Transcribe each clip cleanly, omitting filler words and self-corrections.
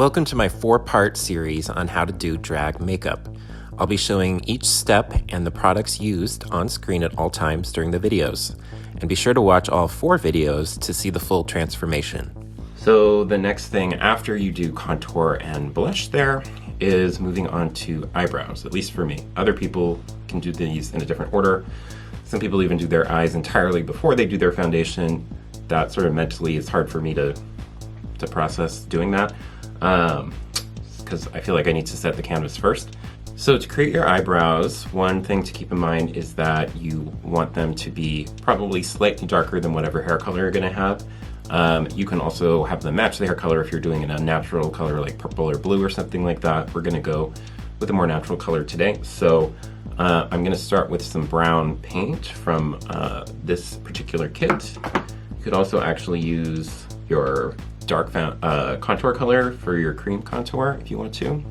Welcome to my 4-part series on how to do drag makeup. I'll be showing each step and the products used on screen at all times during the videos. And be sure to watch all 4 videos to see the full transformation. So the next thing after you do contour and blush there is moving on to eyebrows, at least for me. Other people can do these in a different order. Some people even do their eyes entirely before they do their foundation. That sort of mentally is hard for me to process doing that. Because I feel like I need to set the canvas first. So to create your eyebrows, one thing to keep in mind is that you want them to be probably slightly darker than whatever hair color you're going to have. You can also have them match the hair color if you're doing an unnatural color like purple or blue or something like that. We're going to go with a more natural color today. So I'm going to start with some brown paint from this particular kit. You could also actually use your dark contour color for your cream contour if you want to.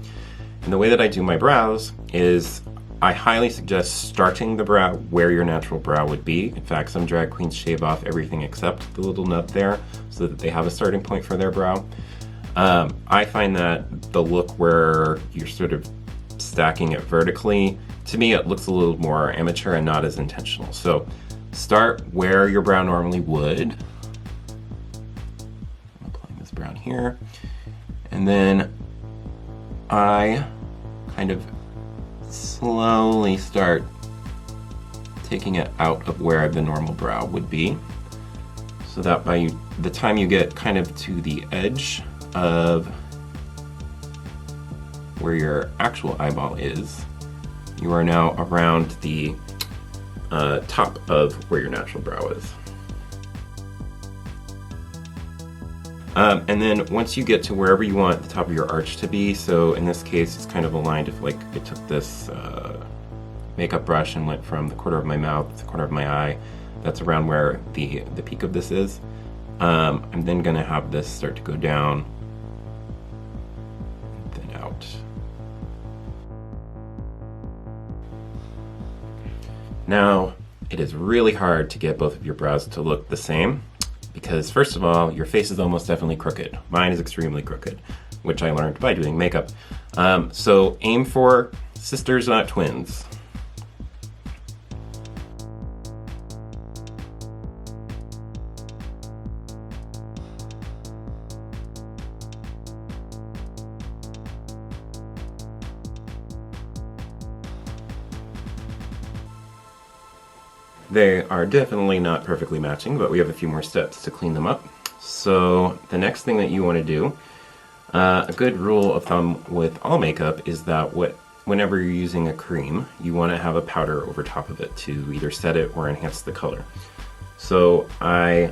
And the way that I do my brows is I highly suggest starting the brow where your natural brow would be. In fact, some drag queens shave off everything except the little nub there so that they have a starting point for their brow. I find that the look where you're sort of stacking it vertically, to me it looks a little more amateur and not as intentional. So start where your brow normally would. Brown here, and then I kind of slowly start taking it out of where the normal brow would be, so that by the time you get kind of to the edge of where your actual eyeball is, you are now around the top of where your natural brow is. And then once you get to wherever you want the top of your arch to be, so in this case it's kind of aligned if like I took this makeup brush and went from the corner of my mouth to the corner of my eye, that's around where the peak of this is. I'm then going to have this start to go down and then out. Now it is really hard to get both of your brows to look the same, because first of all, your face is almost definitely crooked. Mine is extremely crooked, which I learned by doing makeup. So aim for sisters, not twins. They are definitely not perfectly matching, but we have a few more steps to clean them up. So the next thing that you want to do, a good rule of thumb with all makeup is that whenever you're using a cream, you want to have a powder over top of it to either set it or enhance the color. So I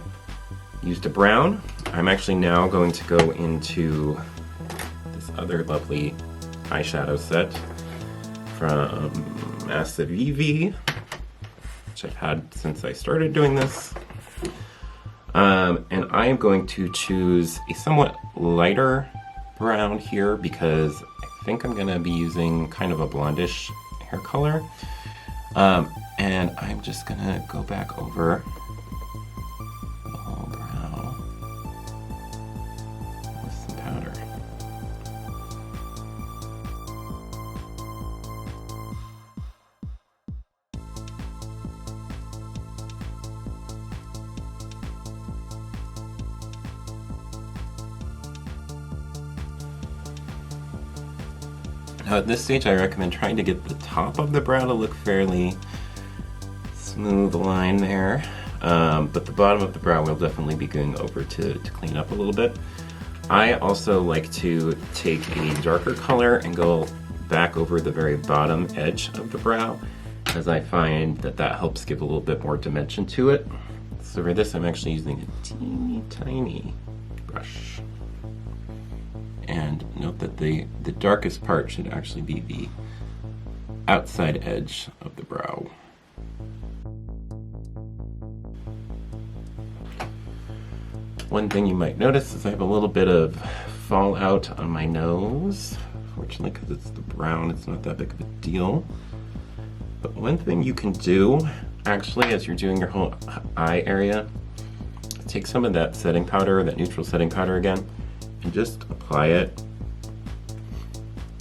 used a brown. I'm actually now going to go into this other lovely eyeshadow set from Massive EV. I've had since I started doing this. And I am going to choose a somewhat lighter brown here because I think I'm gonna be using kind of a blondish hair color. And I'm just gonna go back over the whole brow with some powder. Now at this stage I recommend trying to get the top of the brow to look fairly smooth line there, but the bottom of the brow will definitely be going over to clean up a little bit. I also like to take a darker color and go back over the very bottom edge of the brow, as I find that helps give a little bit more dimension to it. So for this I'm actually using a teeny tiny brush. And note that the darkest part should actually be the outside edge of the brow. One thing you might notice is I have a little bit of fallout on my nose. Fortunately, because it's the brown, it's not that big of a deal. But one thing you can do, actually, as you're doing your whole eye area, take some of that setting powder, that neutral setting powder again, and just apply it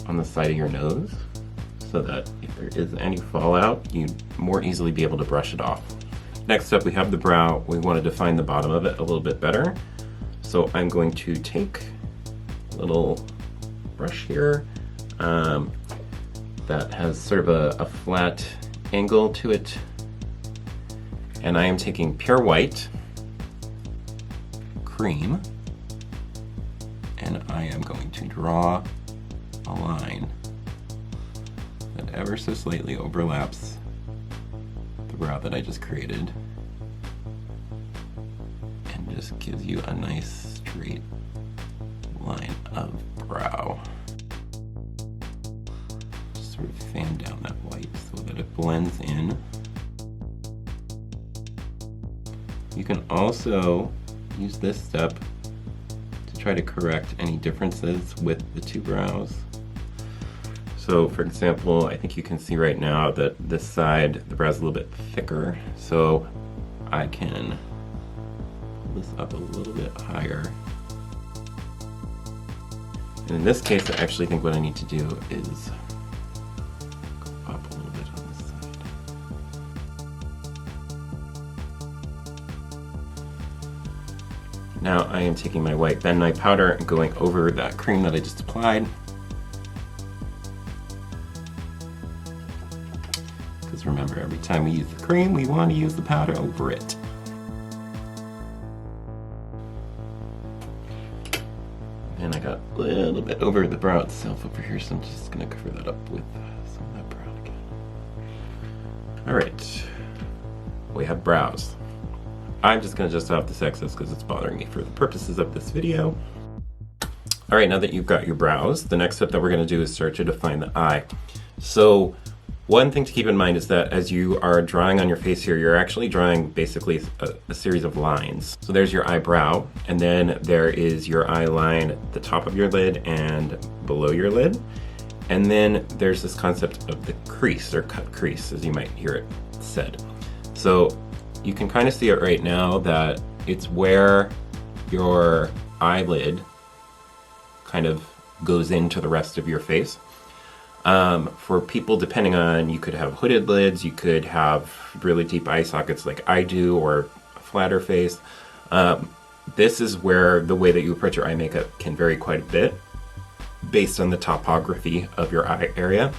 on the side of your nose so that if there is any fallout, you'd more easily be able to brush it off. Next up, we have the brow. We want to define the bottom of it a little bit better. So I'm going to take a little brush here that has sort of a flat angle to it. And I am taking pure white, cream, and I am going to draw a line that ever so slightly overlaps the brow that I just created and just gives you a nice straight line of brow. Just sort of fan down that white so that it blends in. You can also use this step to try to correct any differences with the two brows. So for example, I think you can see right now that this side, the brow's a little bit thicker, so I can pull this up a little bit higher. And in this case, I actually think what I need to do is go up a little bit on this side. Now I am taking my white Ben Nye powder and going over that cream that I just applied. Because remember, every time we use the cream, we want to use the powder over it. And I got a little bit over the brow itself over here, so I'm just going to cover that up with some of that brown again. Alright, we have brows. I'm just going to dust off this excess because it's bothering me for the purposes of this video. Alright, now that you've got your brows, the next step that we're going to do is start to define the eye. So one thing to keep in mind is that as you are drawing on your face here, you're actually drawing basically a series of lines. So there's your eyebrow, and then there is your eye line at the top of your lid and below your lid. And then there's this concept of the crease, or cut crease, as you might hear it said. So you can kind of see it right now that it's where your eyelid kind of goes into the rest of your face. For people, depending on, you could have hooded lids, you could have really deep eye sockets like I do, or a flatter face. This is where the way that you approach your eye makeup can vary quite a bit based on the topography of your eye area.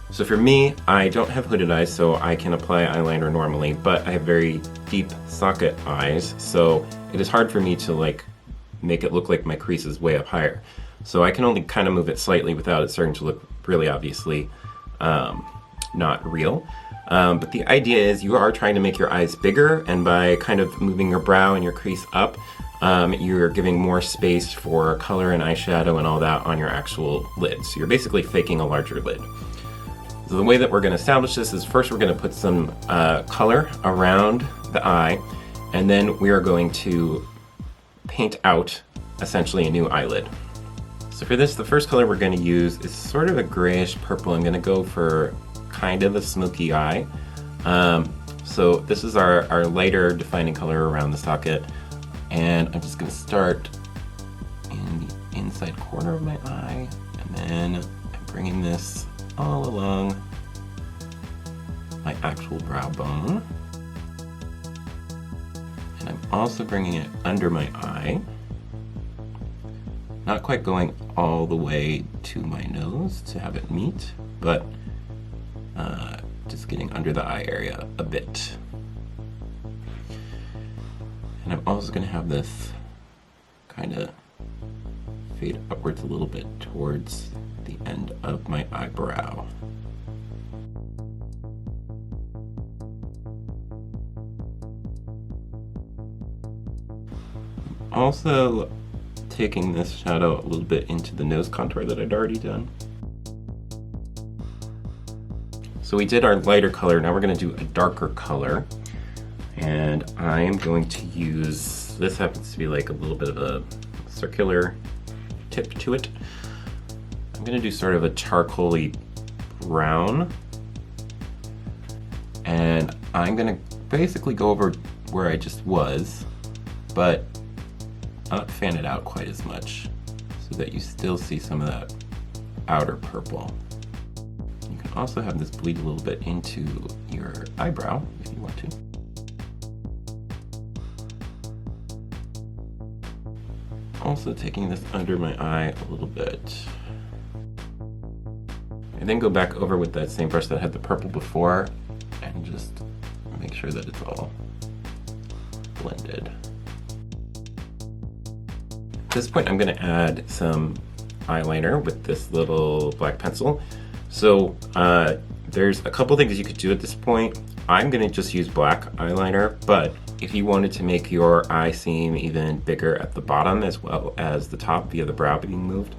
So for me, I don't have hooded eyes, so I can apply eyeliner normally, but I have very deep socket eyes, so it is hard for me to like make it look like my crease is way up higher. So I can only kind of move it slightly without it starting to look really obviously not real. But the idea is you are trying to make your eyes bigger, and by kind of moving your brow and your crease up, you're giving more space for color and eyeshadow and all that on your actual lid. So you're basically faking a larger lid. So the way that we're going to establish this is first we're going to put some color around the eye, and then we are going to paint out essentially a new eyelid. So for this, the first color we're going to use is sort of a grayish purple. I'm going to go for kind of a smoky eye. So this is our lighter defining color around the socket, and I'm just going to start in the inside corner of my eye, and then I'm bringing this all along my actual brow bone. And I'm also bringing it under my eye. Not quite going all the way to my nose to have it meet, but just getting under the eye area a bit. And I'm also going to have this kind of fade upwards a little bit towards the end of my eyebrow. I'm also taking this shadow a little bit into the nose contour that I'd already done. So we did our lighter color, now we're going to do a darker color. And I am going to use, this happens to be like a little bit of a circular tip to it. I'm going to do sort of a charcoaly brown. And I'm going to basically go over where I just was, but not fan it out quite as much so that you still see some of that outer purple. You can also have this bleed a little bit into your eyebrow if you want to. Also taking this under my eye a little bit. And then go back over with that same brush that had the purple before and just make sure that it's all blended. At this point, I'm going to add some eyeliner with this little black pencil. So there's a couple things you could do at this point. I'm going to just use black eyeliner, but if you wanted to make your eye seem even bigger at the bottom as well as the top via the brow being moved,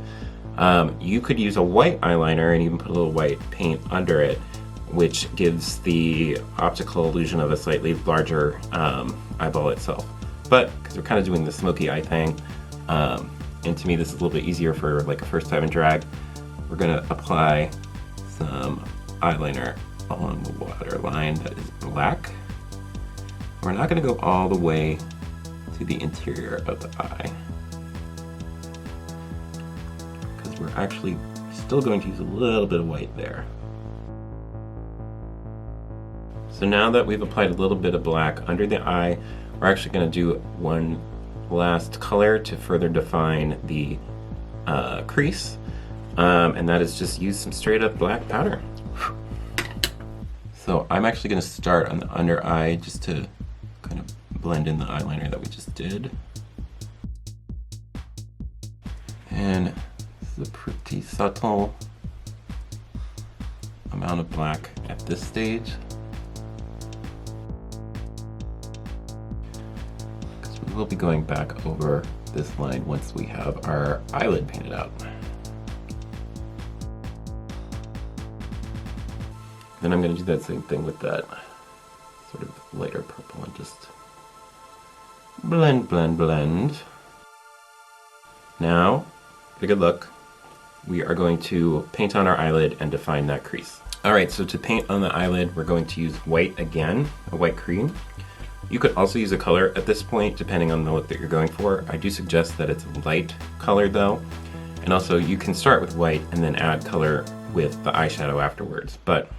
you could use a white eyeliner and even put a little white paint under it, which gives the optical illusion of a slightly larger eyeball itself. But because we're kind of doing the smoky eye thing, and to me this is a little bit easier for like a first time in drag, we're gonna apply some eyeliner along the waterline that is black. We're not gonna go all the way to the interior of the eye, because we're actually still going to use a little bit of white there. So now that we've applied a little bit of black under the eye, we're actually going to do one last color to further define the crease, and that is just use some straight up black powder. So I'm actually going to start on the under eye just to kind of blend in the eyeliner that we just did. And this is a pretty subtle amount of black at this stage. We'll be going back over this line once we have our eyelid painted out. Then I'm going to do that same thing with that sort of lighter purple and just blend, blend, blend. Now, get a good look. We are going to paint on our eyelid and define that crease. Alright, so to paint on the eyelid, we're going to use white again, a white cream. You could also use a color at this point, depending on the look that you're going for. I do suggest that it's a light color though. And also you can start with white and then add color with the eyeshadow afterwards. But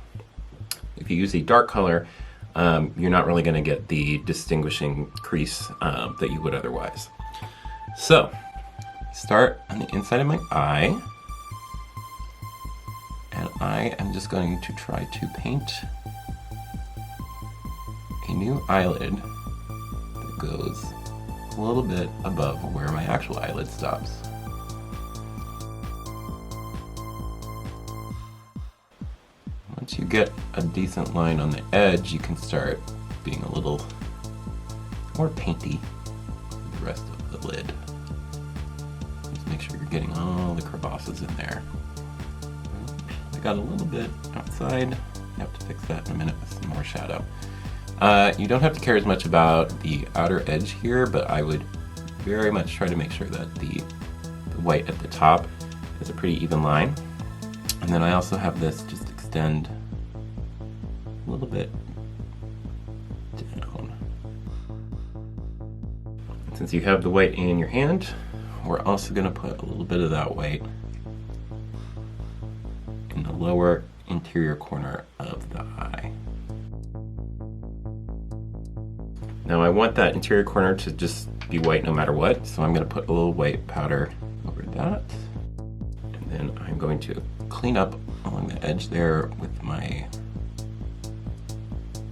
if you use a dark color, you're not really gonna get the distinguishing crease that you would otherwise. So, start on the inside of my eye. And I am just going to try to paint a new eyelid that goes a little bit above where my actual eyelid stops. Once you get a decent line on the edge, you can start being a little more painty with the rest of the lid. Just make sure you're getting all the crevasses in there. I got a little bit outside. You have to fix that in a minute with some more shadow. You don't have to care as much about the outer edge here, but I would very much try to make sure that the white at the top is a pretty even line. And then I also have this just extend a little bit down. And since you have the white in your hand, we're also going to put a little bit of that white in the lower interior corner of the eye. Now I want that interior corner to just be white no matter what, so I'm going to put a little white powder over that. And then I'm going to clean up along the edge there with my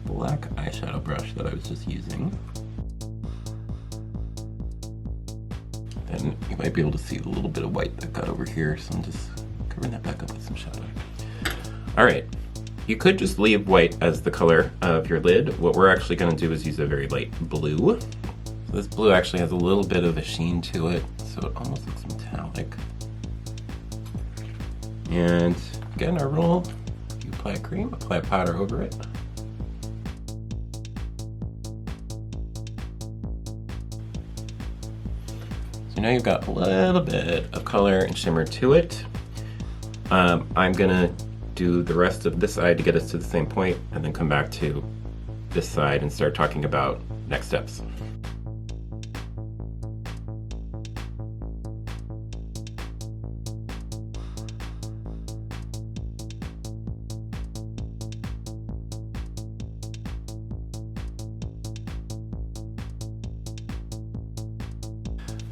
black eyeshadow brush that I was just using. Then you might be able to see the little bit of white that got over here, so I'm just covering that back up with some shadow. Alright. You could just leave white as the color of your lid. What we're actually going to do is use a very light blue. So this blue actually has a little bit of a sheen to it, so it almost looks metallic. And again, our rule, you apply a cream, apply a powder over it. So now you've got a little bit of color and shimmer to it. I'm gonna do the rest of this side to get us to the same point, and then come back to this side and start talking about next steps.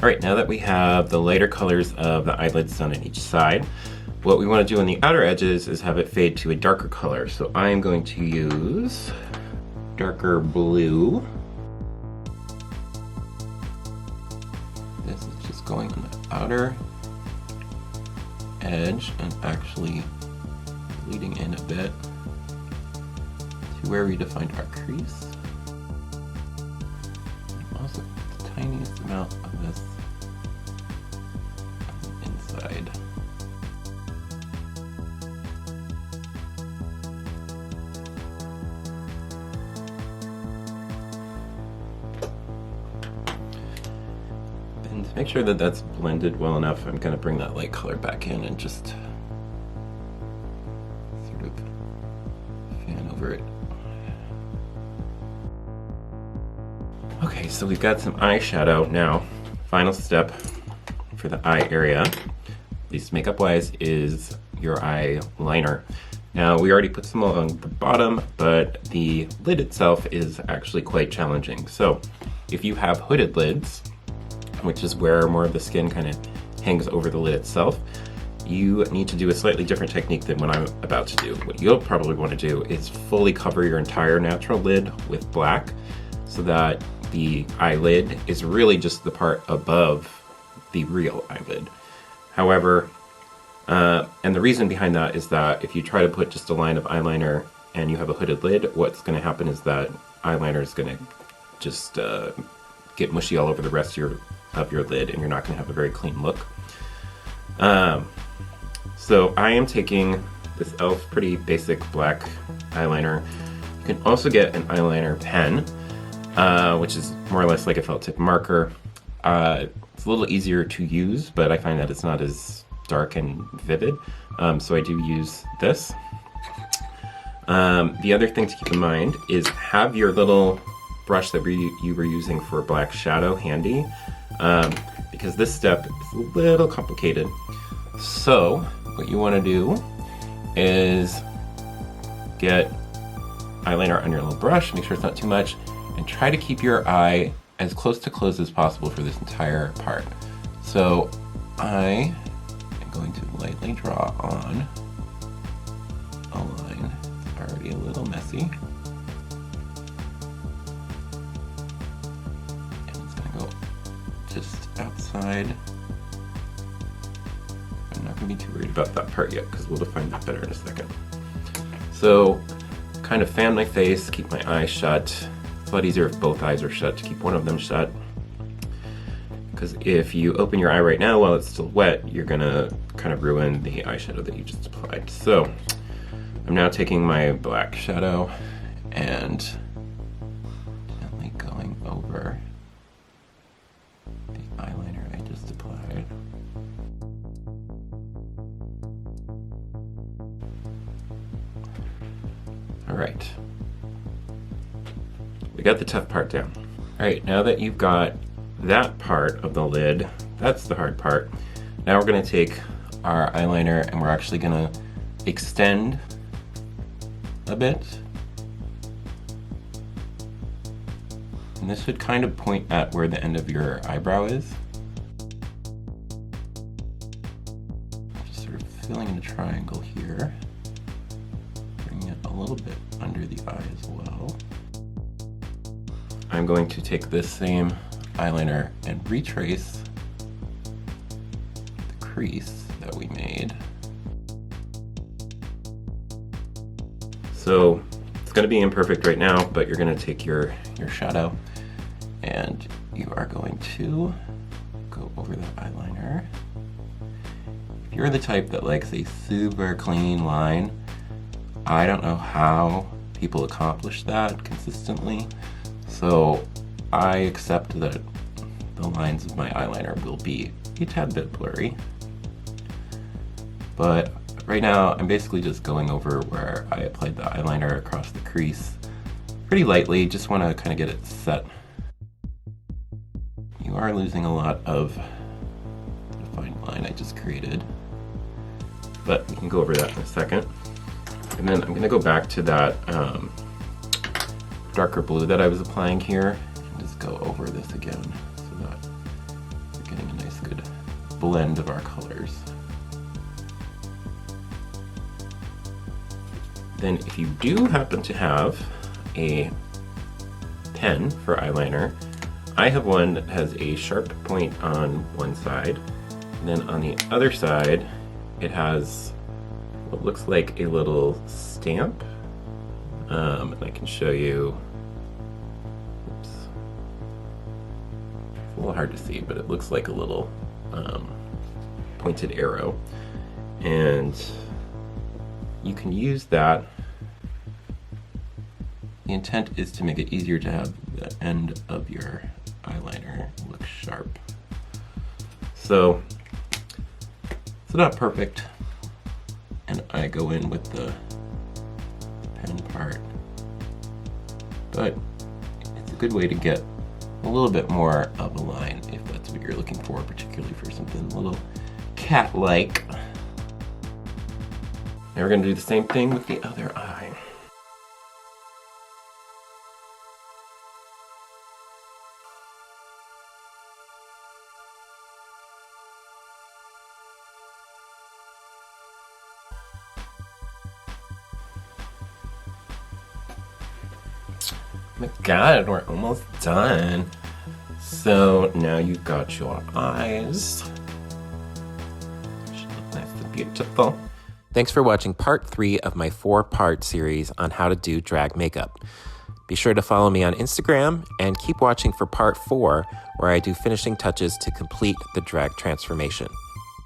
All right, now that we have the lighter colors of the eyelids done on each side, what we want to do on the outer edges is have it fade to a darker color. So I am going to use darker blue. This is just going on the outer edge and actually bleeding in a bit to where we defined our crease. And also the tiniest amount of this on the inside. And to make sure that that's blended well enough, I'm going to bring that light color back in and just sort of fan over it. Okay, so we've got some eyeshadow now. Final step for the eye area, at least makeup wise, is your eyeliner. Now we already put some along the bottom, but the lid itself is actually quite challenging. So if you have hooded lids, which is where more of the skin kind of hangs over the lid itself, you need to do a slightly different technique than what I'm about to do. What you'll probably want to do is fully cover your entire natural lid with black so that the eyelid is really just the part above the real eyelid. However, and the reason behind that is that if you try to put just a line of eyeliner and you have a hooded lid, what's going to happen is that eyeliner is going to just get mushy all over the rest of your lid, and you're not going to have a very clean look. So I am taking this e.l.f. pretty basic black eyeliner. You can also get an eyeliner pen, which is more or less like a felt tip marker. It's a little easier to use, but I find that it's not as dark and vivid, so I do use this. The other thing to keep in mind is have your little brush that you were using for black shadow handy, because this step is a little complicated. So what you want to do is get eyeliner on your little brush, make sure it's not too much, and try to keep your eye as close to closed as possible for this entire part. So I am going to lightly draw on a line. It's already a little messy. Just outside. I'm not going to be too worried about that part yet because we'll define that better in a second. So kind of fan my face, keep my eyes shut. It's a lot easier if both eyes are shut to keep one of them shut, because if you open your eye right now while it's still wet, you're going to kind of ruin the eyeshadow that you just applied. So I'm now taking my black shadow and gently going over the eyeliner I just applied. All right, we got the tough part down. All right, now that you've got that part of the lid, that's the hard part. Now we're gonna take our eyeliner and we're actually gonna extend a bit. And this should kind of point at where the end of your eyebrow is. Just sort of filling in a triangle here. Bringing it a little bit under the eye as well. I'm going to take this same eyeliner and retrace the crease that we made. So it's going to be imperfect right now, but you're going to take your shadow and you are going to go over the eyeliner. If you're the type that likes a super clean line, I don't know how people accomplish that consistently, so I accept that the lines of my eyeliner will be a tad bit blurry. But right now I'm basically just going over where I applied the eyeliner across the crease pretty lightly, just want to kind of get it set. You are losing a lot of the defined line I just created, but we can go over that in a second. And then I'm going to go back to that darker blue that I was applying here and just go over this again so that we're getting blend of our colors. Then if you do happen to have a pen for eyeliner, I have one that has a sharp point on one side, and then on the other side it has what looks like a little stamp, and I can show you. Oops. It's a little hard to see, but it looks like a little pointed arrow, and you can use that. The intent is to make it easier to have the end of your eyeliner look sharp. So it's not perfect, and I go in with the pen part, but it's a good way to get a little bit more of a line if that's what you're looking for, particularly for something a little cat-like. Now we're going to do the same thing with the other eye. Oh my god, we're almost done. So now you've got your eyes. Should look nice and beautiful. Thanks for watching part 3 of my 4-part series on how to do drag makeup. Be sure to follow me on Instagram and keep watching for part 4, where I do finishing touches to complete the drag transformation.